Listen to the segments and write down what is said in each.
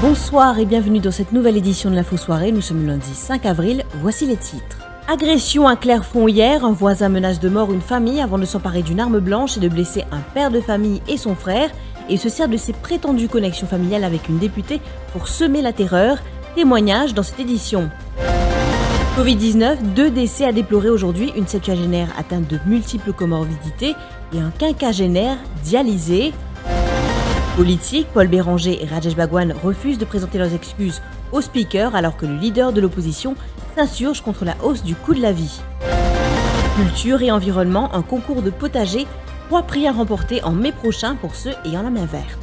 Bonsoir et bienvenue dans cette nouvelle édition de l'Info Soirée. Nous sommes le lundi 5 avril, voici les titres. Agression à Clerfont hier, un voisin menace de mort une famille avant de s'emparer d'une arme blanche et de blesser un père de famille et son frère. Et se sert de ses prétendues connexions familiales avec une députée pour semer la terreur. Témoignage dans cette édition. Covid-19, 2 décès à déplorer aujourd'hui, une septuagénaire atteinte de multiples comorbidités et un quinquagénaire dialysé. Politique, Paul Béranger et Rajesh Bhagwan refusent de présenter leurs excuses au speaker alors que le leader de l'opposition s'insurge contre la hausse du coût de la vie. Culture et environnement, un concours de potager, 3 prix à remporter en mai prochain pour ceux ayant la main verte.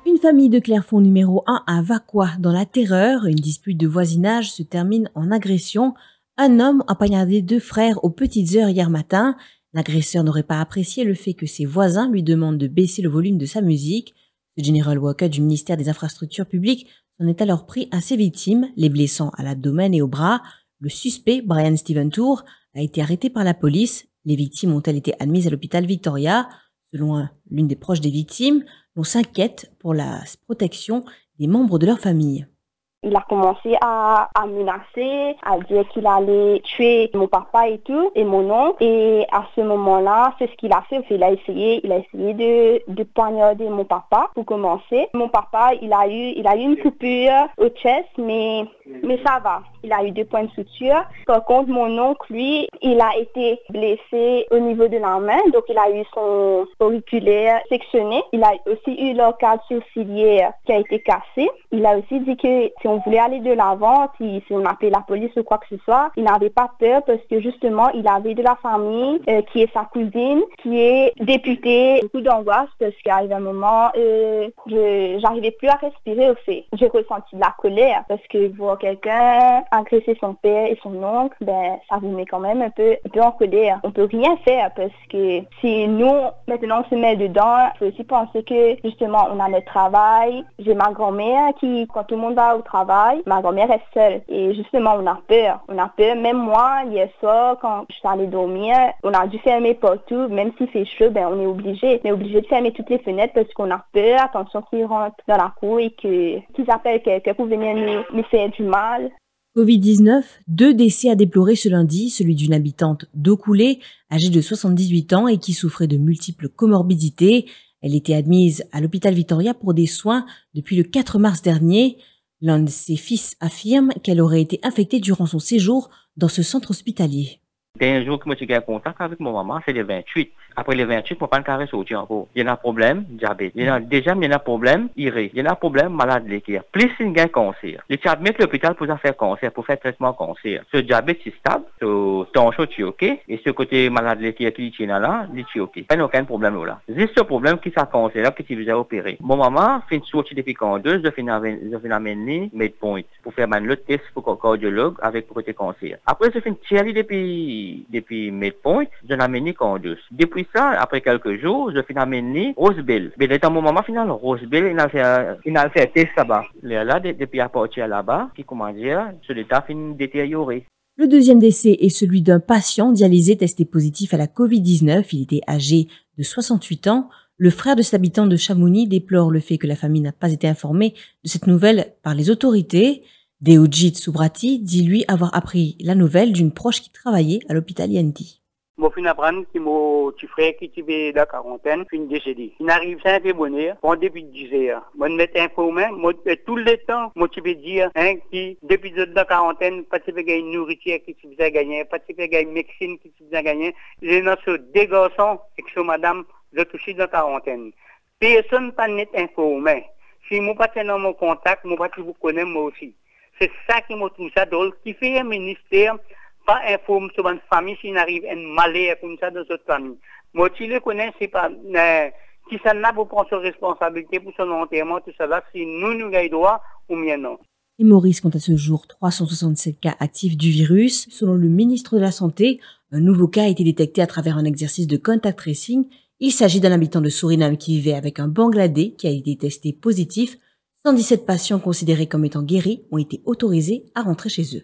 Une famille de Clerfont numéro 1 à Vaqua dans la terreur, une dispute de voisinage se termine en agression. Un homme a poignardé 2 frères aux petites heures hier matin. L'agresseur n'aurait pas apprécié le fait que ses voisins lui demandent de baisser le volume de sa musique. Le General Walker du ministère des Infrastructures publiques s'en est alors pris à ses victimes, les blessant à l'abdomen et au bras. Le suspect, Brian Steven Tour, a été arrêté par la police. Les victimes ont-elles été admises à l'hôpital Victoria? Selon l'une des proches des victimes, on s'inquiète pour la protection des membres de leur famille. Il a commencé à menacer, à dire qu'il allait tuer mon papa et tout, et mon oncle. Et à ce moment-là, c'est ce qu'il a fait. Il a essayé de poignarder mon papa pour commencer. Mon papa, il a eu une coupure au chest, mais ça va. Il a eu 2 points de suture. Par contre, mon oncle, lui, il a été blessé au niveau de la main. Donc, il a eu son auriculaire sectionné. Il a aussi eu l'arcade sourcilière qui a été cassée. Il a aussi dit que si on voulait aller de l'avant, si on appelait la police ou quoi que ce soit, il n'avait pas peur parce que justement, il avait de la famille qui est sa cousine, qui est députée. Beaucoup d'angoisse parce qu'à un moment, j'arrivais plus à respirer au fait. J'ai ressenti de la colère parce que voir quelqu'un agresser son père et son oncle, ça vous met quand même un peu en colère. On peut rien faire parce que si nous, maintenant, on se met dedans, il faut aussi penser que justement, on a notre travail. J'ai ma grand-mère qui, quand tout le monde va au travail, ma grand-mère est seule. Et justement, on a peur. Même moi, hier soir, quand je suis allée dormir, on a dû fermer partout. Même s'il fait chaud, on est obligé. On est obligé de fermer toutes les fenêtres parce qu'on a peur. Attention qu'ils rentrent dans la cour et qu'ils appellent quelqu'un pour venir nous faire du mal. Covid-19, 2 décès à déplorer ce lundi, celui d'une habitante d'eau coulée, âgée de 78 ans et qui souffrait de multiples comorbidités. Elle était admise à l'hôpital Victoria pour des soins depuis le 4 mars dernier. L'un de ses fils affirme qu'elle aurait été infectée durant son séjour dans ce centre hospitalier. Dernier jour que je suis en contact avec mon maman, c'est le 28. Après le 28, mon père ne sorti encore. Il y a un problème, diabète. Il y a un problème, iré. Il y a un problème, malade l'équerre. Plus il y a un cancer. Les tiers mettent l'hôpital pour faire cancer, pour faire traitement cancer. Ce diabète, c'est stable. Ce tension, tu es OK. Et ce côté malade l'équerre qui est là, il est OK. Pas aucun problème là. Juste ce problème qui s'est cancer là, qui s'est opéré. Mon maman fait une sortie depuis quand 2, je fais amener Medpoint pour faire le test pour cardiologue avec côté cancer. Après, je fais une tiers depuis Medpoint, je l'ai amené quand 2. Depuis ça, après quelques jours, je finis amener Rosebell. Mais dans mon moment final, Rosebell, il a fait un test là-bas. Là, depuis à partir là-bas, qui, comment dire, ce l'état finit détérioré. Le deuxième décès est celui d'un patient dialysé testé positif à la Covid-19. Il était âgé de 68 ans. Le frère de cet habitant de Chamonix déplore le fait que la famille n'a pas été informée de cette nouvelle par les autorités. Deojit Soubrati dit lui avoir appris la nouvelle d'une proche qui travaillait à l'hôpital INT. Mon fin apprendre que mon petit frère qui était dans la quarantaine fin décédé. Il arrive ça un peu bonheur, bon depuis 10 heures. Moi me mettre informé, moi tout le temps, moi tu peux dire qui depuis dans la quarantaine, pas de gagner nourriture qui tu besoin gagner, pas de gagner médecine qui tu besoin gagner. J'ai dans ce deux garçons et que madame je touché dans la quarantaine. Personne pas net informé. Si moi pas dans mon contact, moi pas vous connais moi aussi. C'est ça qui me trouve ça drôle, qui fait un ministère pas informe sur une famille s'il arrive un malheur comme ça dans cette famille. Moi, tu le connais, c'est pas qui ça n'a pas prendre ses responsabilités pour son enterrement, tout ça là, si nous gagnons droit ou bien non. Et Maurice compte à ce jour 367 cas actifs du virus. Selon le ministre de la Santé, un nouveau cas a été détecté à travers un exercice de contact tracing. Il s'agit d'un habitant de Suriname qui vivait avec un Bangladais qui a été testé positif. 117 patients considérés comme étant guéris ont été autorisés à rentrer chez eux.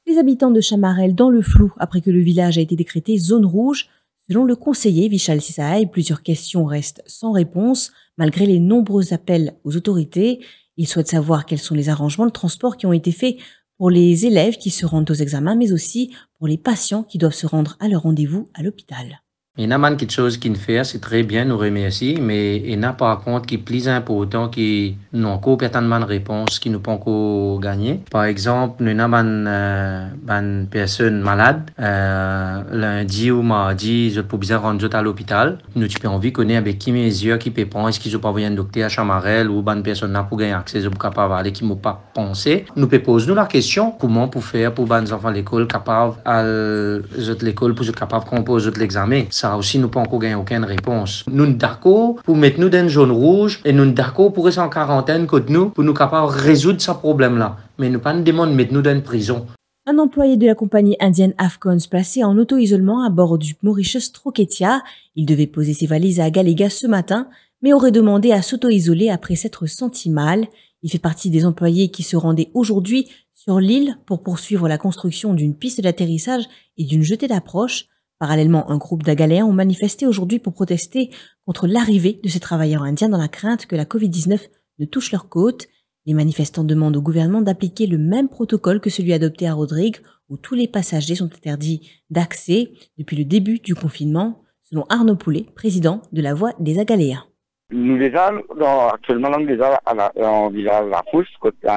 Les habitants de Chamarel dans le flou après que le village a été décrété zone rouge. Selon le conseiller Vichal Sissaï, plusieurs questions restent sans réponse malgré les nombreux appels aux autorités. Il souhaite savoir quels sont les arrangements de transport qui ont été faits pour les élèves qui se rendent aux examens, mais aussi pour les patients qui doivent se rendre à leur rendez-vous à l'hôpital. Il y a quelque chose qui ne fait, c'est très bien, nous remercie, mais il y a par contre qui est plus important, qui n'ont pas de réponse, qui nous pas encore gagné. Par exemple, nous avons une personne malade, lundi ou mardi, je peux bien rendre à l'hôpital. Nous avons envie de connaître avec qui mesures qui peut prendre, est-ce qu'ils ont pas besoin de docteur à Chamarel ou une personne n'a pas gagné accès, aux capable aller qui m'ont pas pensé. Nous peut poser nous la question, comment pour faire pour les enfants à l'école capables à l'école pour être capable de composer l'examen. Ça aussi, nous n'avons pas gagné aucune réponse. Nous sommes d'accord pour mettre nous dans une zone rouge et nous sommes d'accord pour rester en quarantaine contre nous pour nous capables de résoudre ce problème-là. Mais nous pas nous demandons de mettre nous dans une prison. Un employé de la compagnie indienne Afcons placé en auto-isolement à bord du Mauritius Troketia. Il devait poser ses valises à Galega ce matin, mais aurait demandé à s'auto-isoler après s'être senti mal. Il fait partie des employés qui se rendaient aujourd'hui sur l'île pour poursuivre la construction d'une piste d'atterrissage et d'une jetée d'approche. Parallèlement, un groupe d'Agaléens ont manifesté aujourd'hui pour protester contre l'arrivée de ces travailleurs indiens dans la crainte que la Covid-19 ne touche leurs côtes. Les manifestants demandent au gouvernement d'appliquer le même protocole que celui adopté à Rodrigue, où tous les passagers sont interdits d'accès depuis le début du confinement, selon Arnaud Poulet, président de la Voix des Agaléens. Nous déjà, actuellement, on village La Pousse, côté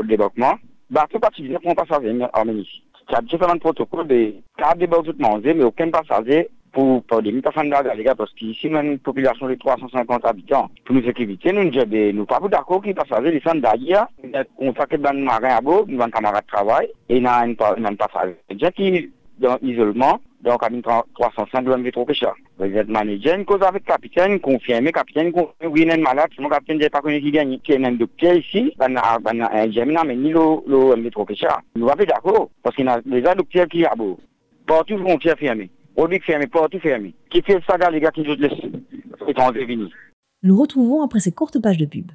débarquement, bateau particulier pour un passager en Ménicie. Il y a différents protocoles de cas de débarquement, mais aucun passager pour des personnes d'Agaléga, parce qu'ici, on a une population de 350 habitants. Pour nous sécurité, nous ne pas d'accord que les passagers descendent d'ailleurs, on fait que dans le marin à bord, nous avons un camarade de travail, et il y a un passager. Déjà qui est dans l'isolement, dans le cabine 305 de l'MV Troketia. Vous êtes manager, une cause avec le capitaine, confirmé, capitaine, oui, il est malade, mon capitaine n'est pas connu qui gagne. Qui est même docteur ici, un Gemina, mais ni le MV Troketia. Nous sommes d'accord, parce qu'il y a déjà docteurs qui à bord. Partout frontière fermée. Oblique fermé, partout fermé. Qui fait ça, les gars, qui nous laissent étrangers venir. Nous retrouvons après ces courtes pages de pub.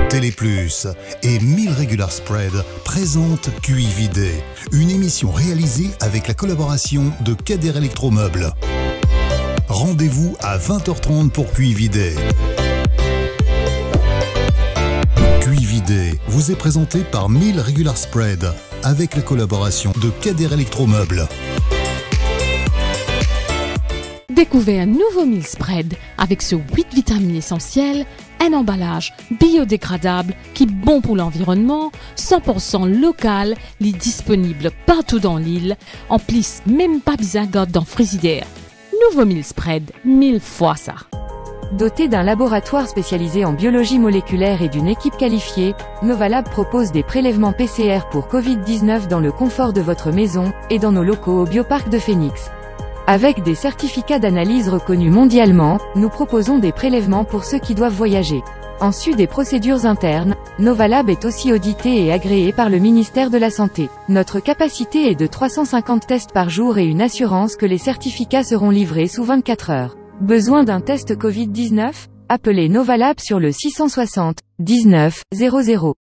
Téléplus et 1000 Regular Spread présentent QI Vidé, une émission réalisée avec la collaboration de Kader Electromeubles. Rendez-vous à 20h30 pour QI Vidé. QI Vidé vous est présenté par 1000 Regular Spread avec la collaboration de Kader Electromeubles. Découvrez un nouveau Meal Spread avec ce 8 vitamines essentielles, un emballage biodégradable qui est bon pour l'environnement, 100% local, il est disponible partout dans l'île, en plus même pas besoin dans le frigidaire. Nouveau Meal Spread, 1000 fois ça. Doté d'un laboratoire spécialisé en biologie moléculaire et d'une équipe qualifiée, Novalab propose des prélèvements PCR pour Covid-19 dans le confort de votre maison et dans nos locaux au Bioparc de Phoenix. Avec des certificats d'analyse reconnus mondialement, nous proposons des prélèvements pour ceux qui doivent voyager. En sus des procédures internes, Novalab est aussi audité et agréé par le ministère de la Santé. Notre capacité est de 350 tests par jour et une assurance que les certificats seront livrés sous 24 heures. Besoin d'un test Covid-19? Appelez Novalab sur le 660 19 00.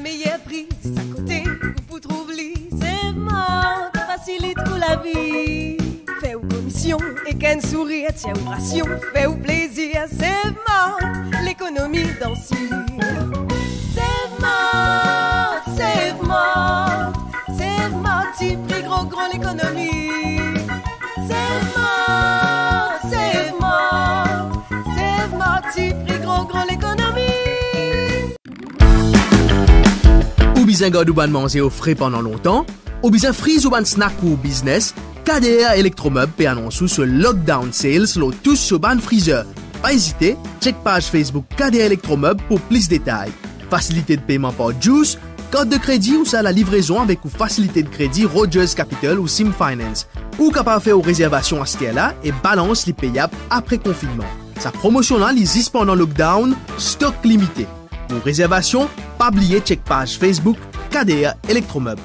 Meilleur prix, c'est à côté, vous trouve-les, c'est mort, facilite pour la vie. Fait ou consomption et qu'un sourire tient aux rations, fait au plaisir, c'est mort, l'économie d'ancien. C'est mort, c'est mort, c'est mort, petit prix gros l'économie. C'est mort, c'est mort, c'est mort, petit prix gros l'économie. Ou bien garde ou ban manger au frais pendant longtemps, ou bien frise ou ban snack pour business, KDR Electromeubles peut annoncer ce lockdown sales lo tous sur ban freezer. Pas hésiter, check page Facebook KDR Electromeubles pour plus de détails. Facilité de paiement par Juice, carte de crédit ou ça la livraison avec ou facilité de crédit Rogers Capital ou Sim Finance. Ou capable faire aux réservations à ce là et balance les payables après confinement. Sa promotion là l'existe pendant lockdown, stock limité. Pour réservation, pas oublier check page Facebook KDR Electromeubles.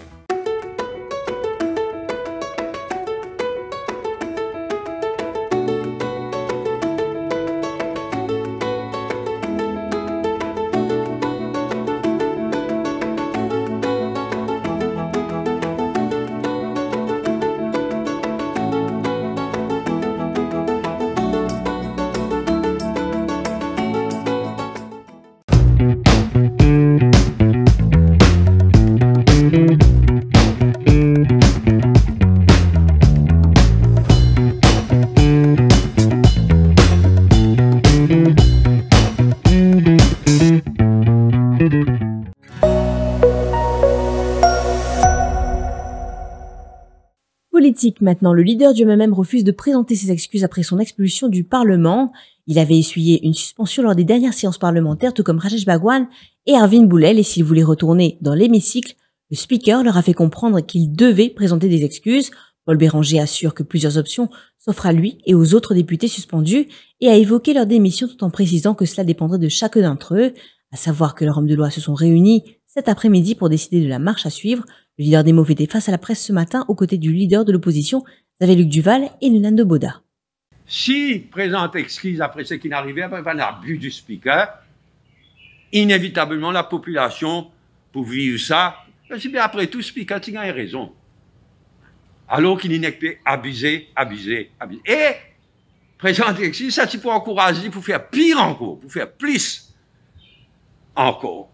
Politique maintenant, le leader du MMM refuse de présenter ses excuses après son expulsion du Parlement. Il avait essuyé une suspension lors des dernières séances parlementaires, tout comme Rajesh Bhagwan et Arvind Boulel, et s'il voulait retourner dans l'hémicycle, le speaker leur a fait comprendre qu'il devait présenter des excuses. Paul Béranger assure que plusieurs options s'offrent à lui et aux autres députés suspendus et a évoqué leur démission tout en précisant que cela dépendrait de chacun d'entre eux, à savoir que leurs hommes de loi se sont réunis cet après-midi pour décider de la marche à suivre. Le leader des Mots était face à la presse ce matin aux côtés du leader de l'opposition, Xavier-Luc Duval et Nunando Boda. Si présente excuse après ce qui n'arrivait, après un abus du speaker, inévitablement la population, pour vivre ça, c'est bien après tout, le speaker, il a raison. Alors qu'il n'est pas abusé. Et présente excuse, ça tu peux encourager pour faire pire encore, pour faire plus encore.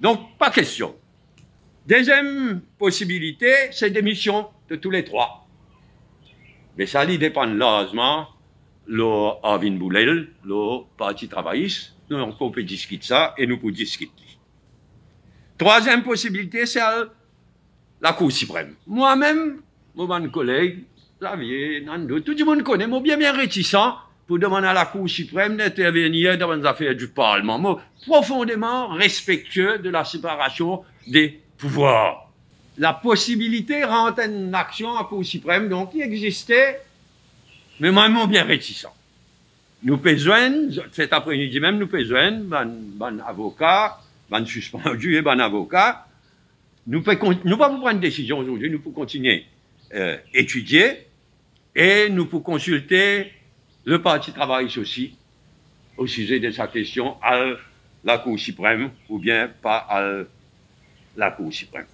Donc, pas question. Deuxième possibilité, c'est démission de tous les trois. Mais ça dépend largement le Arvind Boulel, le Parti travailliste. Donc, on peut discuter ça et nous pouvons discuter. Troisième possibilité, c'est la Cour suprême. Moi-même, mon collègue, Xavier, Nando, tout le monde connaît, moi bien réticent pour demander à la Cour suprême d'intervenir dans les affaires du Parlement. Moi, profondément respectueux de la séparation des pouvoir. La possibilité rentre en action à Cour suprême, donc il existait, mais vraiment bien réticent. Nous besoin, cet après-midi même, nous besoin, ban avocat, ban suspendu et ban avocat. Nous pas prendre une décision aujourd'hui, nous pouvons continuer étudier et nous pouvons consulter le Parti travailliste aussi au sujet de sa question à la Cour suprême ou bien pas à la Cour suprême.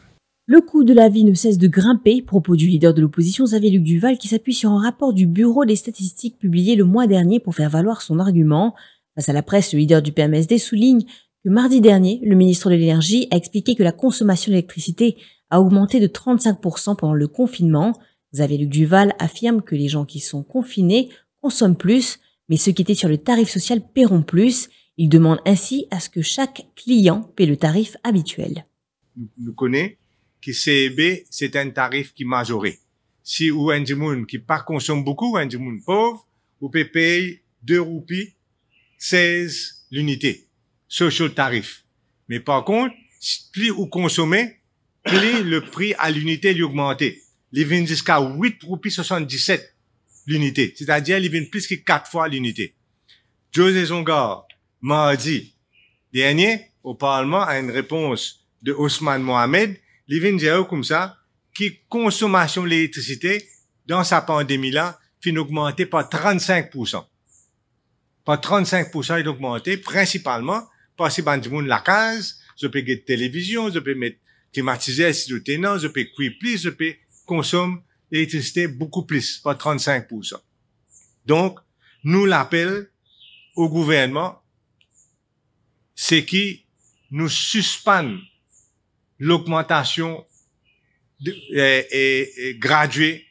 Le coût de la vie ne cesse de grimper, propos du leader de l'opposition Xavier-Luc Duval qui s'appuie sur un rapport du Bureau des statistiques publié le mois dernier pour faire valoir son argument. Face à la presse, le leader du PMSD souligne que mardi dernier, le ministre de l'Énergie a expliqué que la consommation d'électricité a augmenté de 35% pendant le confinement. Xavier-Luc Duval affirme que les gens qui sont confinés consomment plus, mais ceux qui étaient sur le tarif social paieront plus. Il demande ainsi à ce que chaque client paie le tarif habituel. Nous connaissons que CEB, c'est un tarif qui est majoré. Si ou un gens qui pas consomme beaucoup, un gens pauvre, vous pouvez payer 2 roupies 16 l'unité. Social tarif. Mais par contre, plus vous consommez, plus le prix à l'unité lui augmenté. Il vient jusqu'à 8 roupies 77 l'unité. C'est-à-dire, il vient plus que 4 fois l'unité. José Zongar, mardi dernier, au Parlement, a une réponse de Ousmane Mohamed, il vient dire comme ça, que consommation d'électricité, dans sa pandémie-là, fin augmenté par 35%. Par 35%, il a augmenté, principalement, parce que ben, la case, je peux mettre télévision, je peux mettre climatiseur si je tenant, je peux cuire plus, je peux consommer l'électricité beaucoup plus, pas 35%. Donc, nous l'appel au gouvernement, c'est qui nous suspend l'augmentation et graduée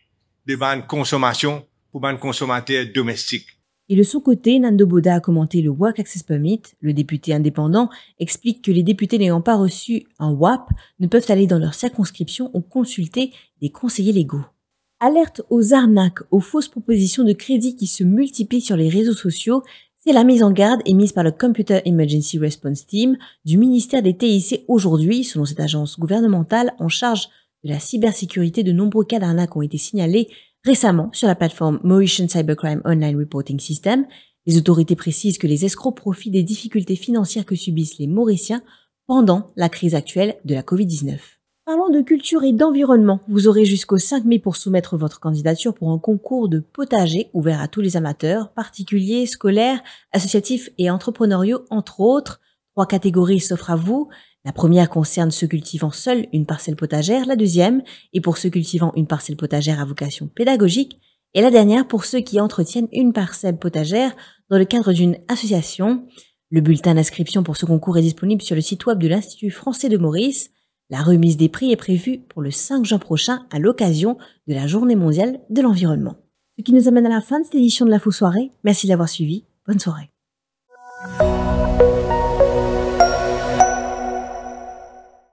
de bonnes consommation pour bonnes consommateurs domestiques. Et de son côté, Nando Boda a commenté le Work Access Permit. Le député indépendant explique que les députés n'ayant pas reçu un WAP ne peuvent aller dans leur circonscription ou consulter des conseillers légaux. Alerte aux arnaques, aux fausses propositions de crédit qui se multiplient sur les réseaux sociaux. C'est la mise en garde émise par le Computer Emergency Response Team du ministère des TIC aujourd'hui. Selon cette agence gouvernementale en charge de la cybersécurité, de nombreux cas d'arnaques ont été signalés récemment sur la plateforme Mauritian Cybercrime Online Reporting System. Les autorités précisent que les escrocs profitent des difficultés financières que subissent les Mauriciens pendant la crise actuelle de la Covid-19. Parlons de culture et d'environnement. Vous aurez jusqu'au 5 mai pour soumettre votre candidature pour un concours de potager ouvert à tous les amateurs, particuliers, scolaires, associatifs et entrepreneuriaux, entre autres. 3 catégories s'offrent à vous. La première concerne ceux cultivant seuls une parcelle potagère, la deuxième est pour ceux cultivant une parcelle potagère à vocation pédagogique, et la dernière pour ceux qui entretiennent une parcelle potagère dans le cadre d'une association. Le bulletin d'inscription pour ce concours est disponible sur le site web de l'Institut français de Maurice. La remise des prix est prévue pour le 5 juin prochain à l'occasion de la Journée mondiale de l'environnement. Ce qui nous amène à la fin de cette édition de l'Info Soirée. Merci d'avoir suivi. Bonne soirée.